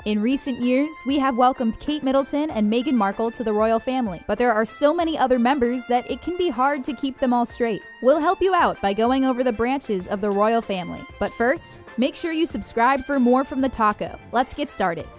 In recent years, we have welcomed Kate Middleton and Meghan Markle to the royal family, but there are so many other members that it can be hard to keep them all straight. We'll help you out by going over the branches of the royal family. But first, make sure you subscribe for more from the taco. Let's get started.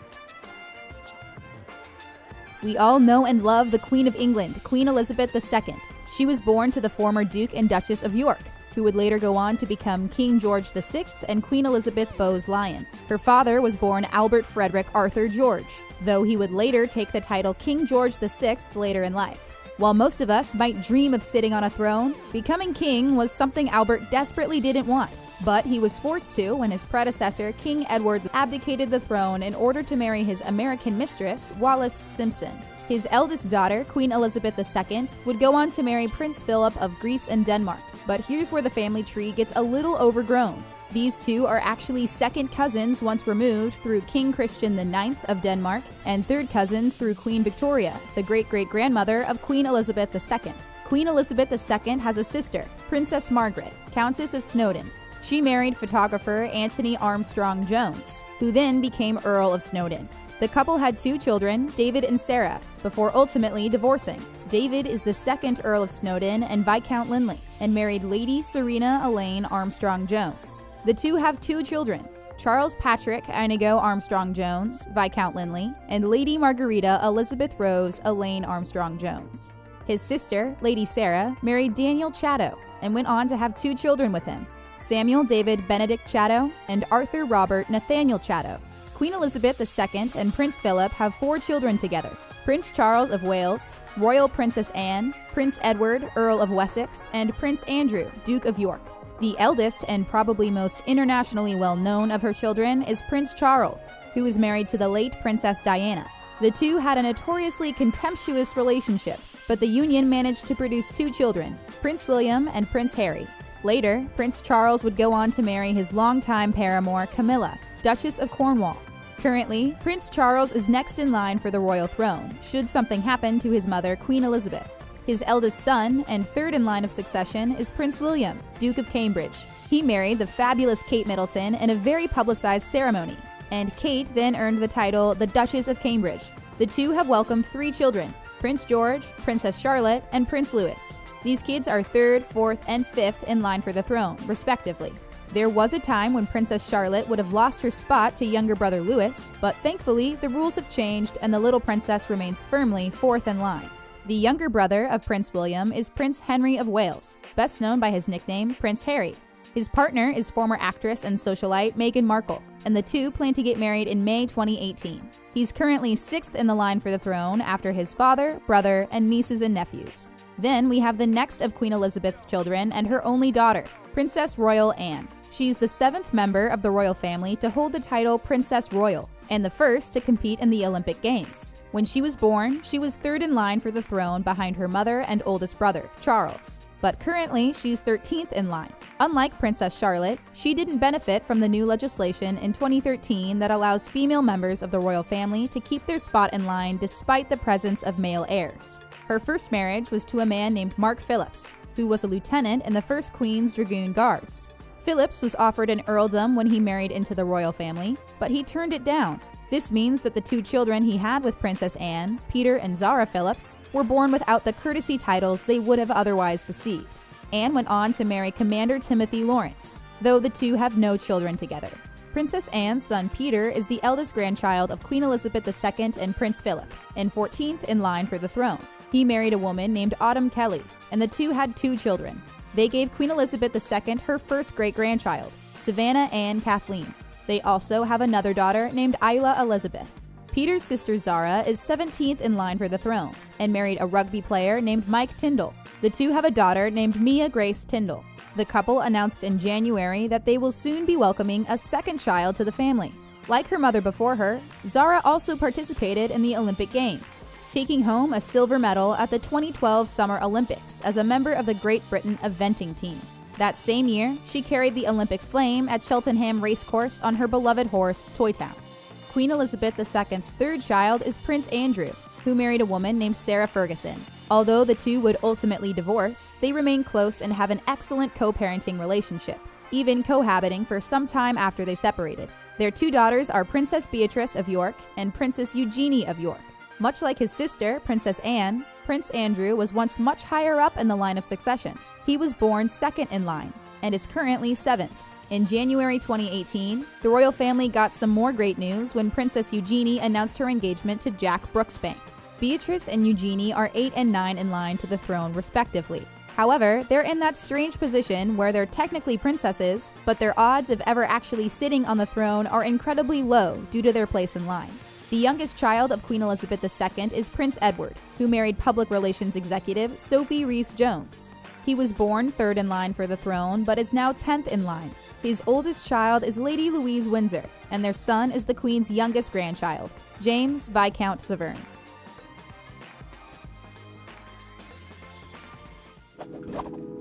We all know and love the Queen of England, Queen Elizabeth II. She was born to the former Duke and Duchess of York, who would later go on to become King George VI and Queen Elizabeth Bowes-Lyon. Her father was born Albert Frederick Arthur George, though he would later take the title King George VI later in life. While most of us might dream of sitting on a throne, becoming king was something Albert desperately didn't want. But he was forced to when his predecessor, King Edward, abdicated the throne in order to marry his American mistress, Wallis Simpson. His eldest daughter, Queen Elizabeth II, would go on to marry Prince Philip of Greece and Denmark. But here's where the family tree gets a little overgrown. These two are actually second cousins once removed through King Christian IX of Denmark, and third cousins through Queen Victoria, the great-great-grandmother of Queen Elizabeth II. Queen Elizabeth II has a sister, Princess Margaret, Countess of Snowdon. She married photographer Anthony Armstrong Jones, who then became Earl of Snowdon. The couple had two children, David and Sarah, before ultimately divorcing. David is the second Earl of Snowdon and Viscount Linley, and married Lady Serena Elaine Armstrong Jones. The two have two children, Charles Patrick Inigo Armstrong Jones, Viscount Linley, and Lady Margarita Elizabeth Rose Elaine Armstrong Jones. His sister, Lady Sarah, married Daniel Chatto and went on to have two children with him, Samuel David Benedict Chatto and Arthur Robert Nathaniel Chatto. Queen Elizabeth II and Prince Philip have four children together: Prince Charles of Wales, Royal Princess Anne, Prince Edward, Earl of Wessex, and Prince Andrew, Duke of York. The eldest and probably most internationally well-known of her children is Prince Charles, who was married to the late Princess Diana. The two had a notoriously contemptuous relationship, but the union managed to produce two children, Prince William and Prince Harry. Later, Prince Charles would go on to marry his longtime paramour Camilla, Duchess of Cornwall. Currently, Prince Charles is next in line for the royal throne, should something happen to his mother, Queen Elizabeth. His eldest son, and third in line of succession, is Prince William, Duke of Cambridge. He married the fabulous Kate Middleton in a very publicized ceremony, and Kate then earned the title the Duchess of Cambridge. The two have welcomed three children: Prince George, Princess Charlotte, and Prince Louis. These kids are third, fourth, and fifth in line for the throne, respectively. There was a time when Princess Charlotte would have lost her spot to younger brother Louis, but thankfully the rules have changed and the little princess remains firmly fourth in line. The younger brother of Prince William is Prince Henry of Wales, best known by his nickname Prince Harry. His partner is former actress and socialite Meghan Markle, and the two plan to get married in May 2018. He's currently sixth in the line for the throne after his father, brother, and nieces and nephews. Then we have the next of Queen Elizabeth's children and her only daughter, Princess Royal Anne. She's the seventh member of the royal family to hold the title Princess Royal, and the first to compete in the Olympic Games. When she was born, she was third in line for the throne behind her mother and oldest brother, Charles. But currently, she's 13th in line. Unlike Princess Charlotte, she didn't benefit from the new legislation in 2013 that allows female members of the royal family to keep their spot in line despite the presence of male heirs. Her first marriage was to a man named Mark Phillips, who was a lieutenant in the 1st Queen's Dragoon Guards. Phillips was offered an earldom when he married into the royal family, but he turned it down. This means that the two children he had with Princess Anne, Peter and Zara Phillips, were born without the courtesy titles they would have otherwise received. Anne went on to marry Commander Timothy Lawrence, though the two have no children together. Princess Anne's son Peter is the eldest grandchild of Queen Elizabeth II and Prince Philip, and 14th in line for the throne. He married a woman named Autumn Kelly, and the two had two children. They gave Queen Elizabeth II her first great-grandchild, Savannah Anne Kathleen. They also have another daughter named Isla Elizabeth. Peter's sister Zara is 17th in line for the throne, and married a rugby player named Mike Tyndall. The two have a daughter named Mia Grace Tyndall. The couple announced in January that they will soon be welcoming a second child to the family. Like her mother before her, Zara also participated in the Olympic Games, taking home a silver medal at the 2012 Summer Olympics as a member of the Great Britain eventing team. That same year, she carried the Olympic flame at Cheltenham Racecourse on her beloved horse, Toy Town. Queen Elizabeth II's third child is Prince Andrew, who married a woman named Sarah Ferguson. Although the two would ultimately divorce, they remain close and have an excellent co-parenting relationship. even cohabiting for some time after they separated. Their two daughters are Princess Beatrice of York and Princess Eugenie of York. Much like his sister, Princess Anne, Prince Andrew was once much higher up in the line of succession. He was born second in line and is currently seventh. In January 2018, the royal family got some more great news when Princess Eugenie announced her engagement to Jack Brooksbank. Beatrice and Eugenie are 8 and 9 in line to the throne, respectively. However, they're in that strange position where they're technically princesses, but their odds of ever actually sitting on the throne are incredibly low due to their place in line. The youngest child of Queen Elizabeth II is Prince Edward, who married public relations executive Sophie Rees-Jones. He was born third in line for the throne, but is now 10th in line. His oldest child is Lady Louise Windsor, and their son is the Queen's youngest grandchild, James Viscount Severn.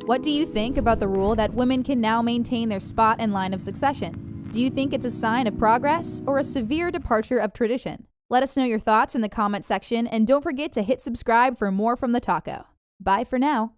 What do you think about the rule that women can now maintain their spot in line of succession? Do you think it's a sign of progress or a severe departure of tradition? Let us know your thoughts in the comment section, and don't forget to hit subscribe for more from the Taco. Bye for now.